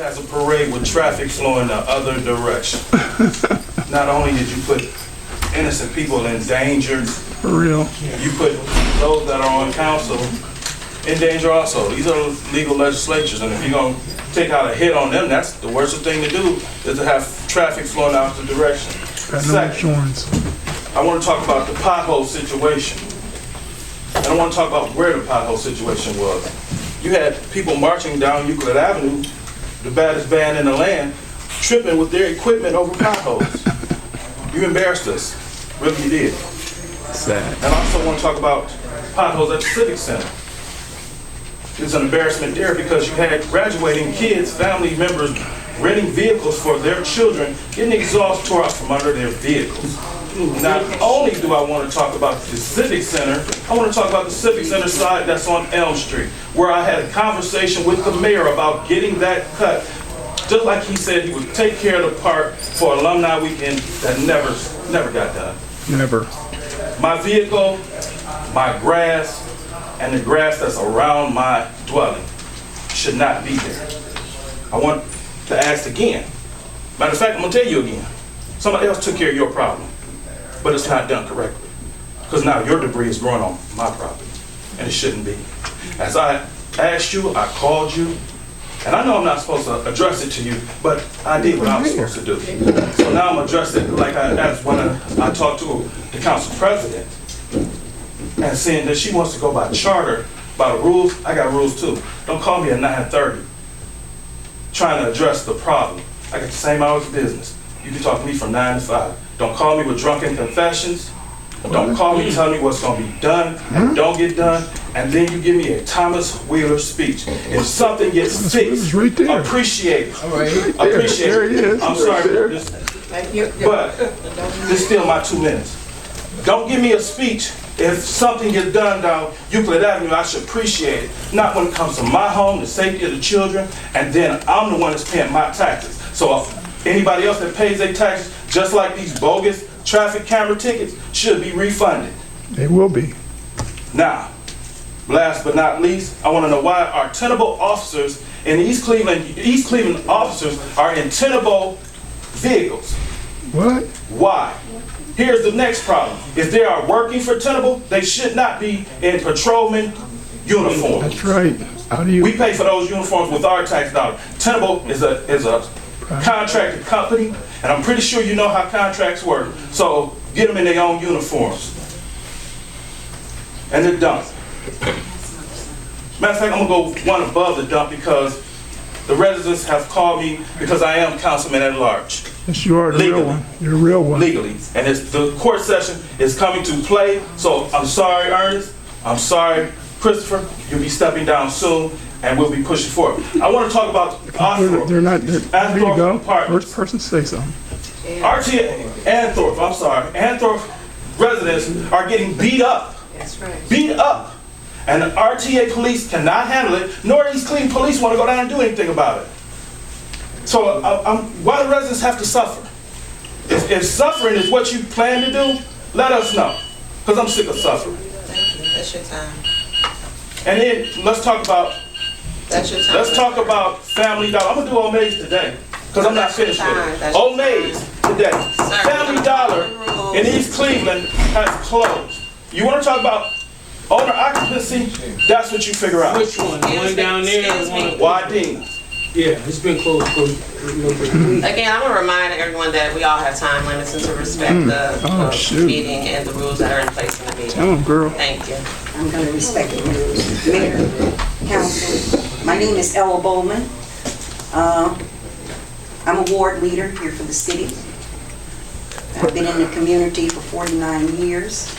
Has a parade with traffic flowing the other direction. Not only did you put innocent people in danger, For real. you put those that are on council in danger also. These are legal legislatures, and if you're going to take out a hit on them, that's the worst thing to do, is to have traffic flowing out the direction. Got no insurance. I want to talk about the pothole situation. I don't want to talk about where the pothole situation was. You had people marching down Euclid Avenue, the baddest band in the land, tripping with their equipment over potholes. You embarrassed us. Really, you did. Sad. And I also want to talk about potholes at the Civic Center. It's an embarrassment there because you had graduating kids, family members, renting vehicles for their children, getting exhaust tore out from under their vehicles. Not only do I want to talk about the Civic Center, I want to talk about the Civic Center side that's on Elm Street, where I had a conversation with the mayor about getting that cut. Just like he said he would take care of the park for alumni weekend, that never got done. Never. My vehicle, my grass, and the grass that's around my dwelling should not be there. I want to ask again. Matter of fact, I'm going to tell you again. Somebody else took care of your problem, but it's not done correctly. Because now your debris is growing on my property, and it shouldn't be. As I asked you, I called you, and I know I'm not supposed to address it to you, but I did what I was supposed to do. So now I'm addressing it like I asked when I talked to the council president, and saying that she wants to go by charter, by the rules. I got rules too. Don't call me at 9:30 trying to address the problem. I got the same hours of business. You can talk to me from 9 to 5. Don't call me with drunken confessions. Don't call me telling me what's going to be done and don't get done. And then you give me a Thomas Wheeler speech. If something gets fixed, right there. Appreciate it. There Appreciate he it. is. I'm sorry, but this is still my 2 minutes. Don't give me a speech. If something gets done down Euclid Avenue, I should appreciate it. Not when it comes to my home, the safety of the children, and then I'm the one that's paying my taxes. So anybody else that pays their taxes, just like these bogus traffic camera tickets, should be refunded. They will be. Now, last but not least, I want to know why our tenable officers in East Cleveland officers are in tenable vehicles. What? Why? Here's the next problem. If they are working for tenable, they should not be in patrolman uniform. That's right. How do you? We pay for those uniforms with our tax dollars. Tenable is a contracted company, and I'm pretty sure you know how contracts work. So get them in their own uniforms. And they're done. Matter of fact, I'm going to go one above the dump because the residents have called me because I am councilman at large. Yes, you are the real one. You're a real one. Legally. And the court session is coming to play. So I'm sorry, Ernest. I'm sorry, Christopher. You'll be stepping down soon, and we'll be pushing forward. I want to talk about Osthorpe. They're not. There you go. Apartments. First person say something. RTA, Anthorpe, I'm sorry. Anthorpe residents are getting beat up. That's right. Beat up. And the RTA police cannot handle it, nor East Cleveland police want to go down and do anything about it. So why do residents have to suffer? If suffering is what you plan to do, let us know. Because I'm sick of suffering. Thank you. That's your time. And then let's talk about That's your time. let's talk about Family Dollar. I'm gonna do Old Maid's today. Because I'm not finished with it. Old Maid's today. Family Dollar in East Cleveland has closed. You want to talk about owner occupancy? That's what you figure out. Which one? The one down there? Excuse me. Wadena. Yeah, it's been closed for a little bit. Again, I'm going to remind everyone that we all have time limits and to respect the meeting and the rules that are in place in the meeting. Tell them, girl. Thank you. I'm going to respect the rules. Mayor, council, my name is Ella Bowman. I'm a ward leader here for the city. I've been in the community for 49 years.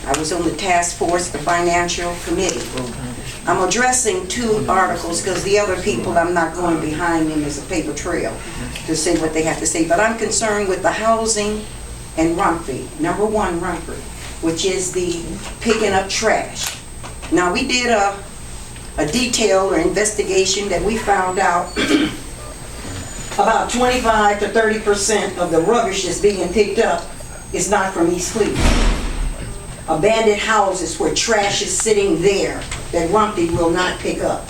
I was on the task force, the financial committee. I'm addressing 2 articles because the other people, I'm not going behind them as a paper trail to say what they have to say. But I'm concerned with the housing and Rumpy. Number 1, Rumpy, which is the picking up trash. Now, we did a detail or investigation that we found out about 25 to 30% of the rubbish that's being picked up is not from East Cleveland. Abandoned houses where trash is sitting there that Rumpy will not pick up.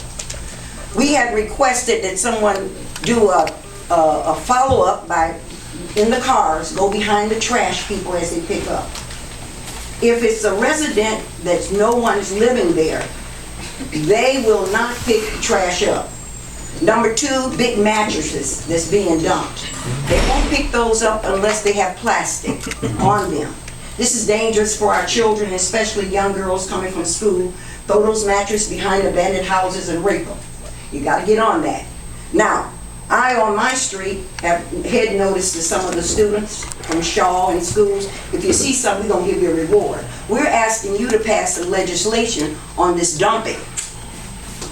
We had requested that someone do a follow-up by, in the cars, go behind the trash people as they pick up. If it's a resident that's no one's living there, they will not pick the trash up. Number two, big mattresses that's being dumped. They won't pick those up unless they have plastic on them. This is dangerous for our children, especially young girls coming from school. Throw those mattresses behind abandoned houses and rape them. You gotta get on that. Now, I, on my street, have head notice to some of the students from Shaw and schools. If you see something, we're gonna give you a reward. We're asking you to pass some legislation on this dumping.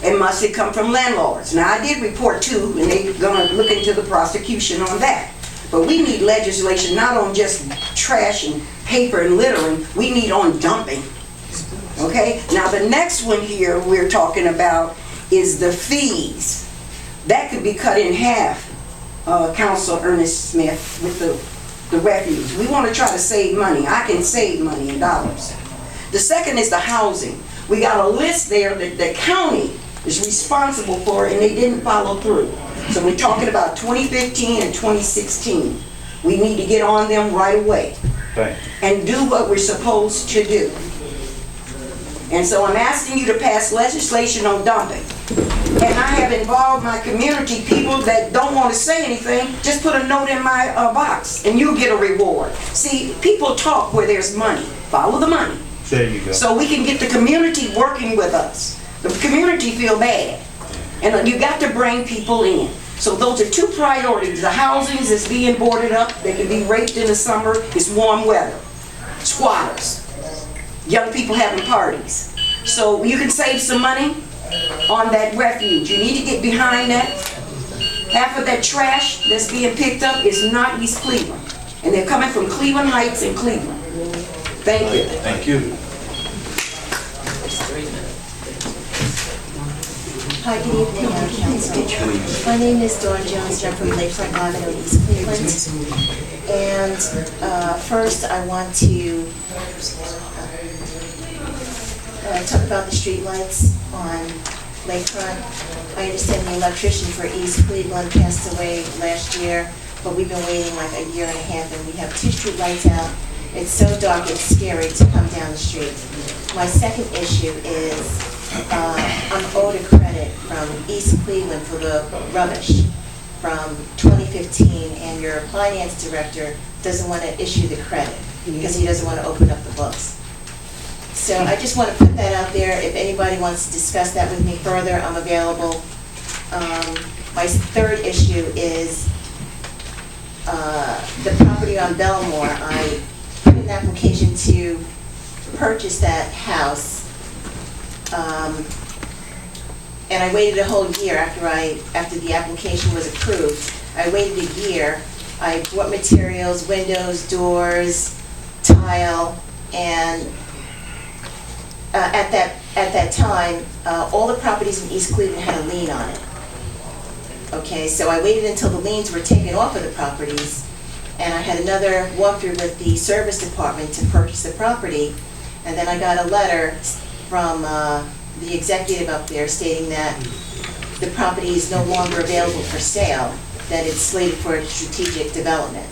And must it come from landlords? Now, I did report too, and they're gonna look into the prosecution on that. But we need legislation not on just trash and paper and littering, we need on dumping. Okay? Now, the next one here we're talking about is the fees. That could be cut in half, Council Ernest Smith, with the refuge. We want to try to save money. I can save money in dollars. The second is the housing. We got a list there that the county is responsible for, and they didn't follow through. So we're talking about 2015 and 2016. We need to get on them right away and do what we're supposed to do. And so I'm asking you to pass legislation on dumping. And I have involved my community, people that don't want to say anything, just put a note in my box and you'll get a reward. See, people talk where there's money. Follow the money. There you go. So we can get the community working with us. The community feel bad. And you got to bring people in. So those are two priorities. The housings is being boarded up. They can be raped in the summer. It's warm weather. Squatters. Young people having parties. So you can save some money on that refuge. You need to get behind that. Half of that trash that's being picked up is not East Cleveland. And they're coming from Cleveland Heights and Cleveland. Thank you. Thank you. Hi, good evening, Council. My name is Dawn Jones, I'm from Lakefront Avenue, East Cleveland. And first, I want to talk about the streetlights on Lakefront. I understand the electrician for East Cleveland passed away last year, but we've been waiting like a year and a half, and we have 2 streetlights out. It's so dark, it's scary to come down the street. My second issue is I'm owed a credit from East Cleveland for the rubbish from 2015, and your finance director doesn't want to issue the credit because he doesn't want to open up the books. So I just want to put that out there. If anybody wants to discuss that with me further, I'm available. My third issue is the property on Belmore. I put an application to purchase that house. And I waited a whole year after the application was approved. I waited a year. I bought materials, windows, doors, tile, and at that time, all the properties in East Cleveland had a lien on it. Okay, so I waited until the liens were taken off of the properties, and I had another walkthrough with the service department to purchase the property, and then I got a letter from the executive up there stating that the property is no longer available for sale, that it's slated for strategic development.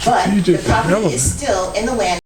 But the property is still in the land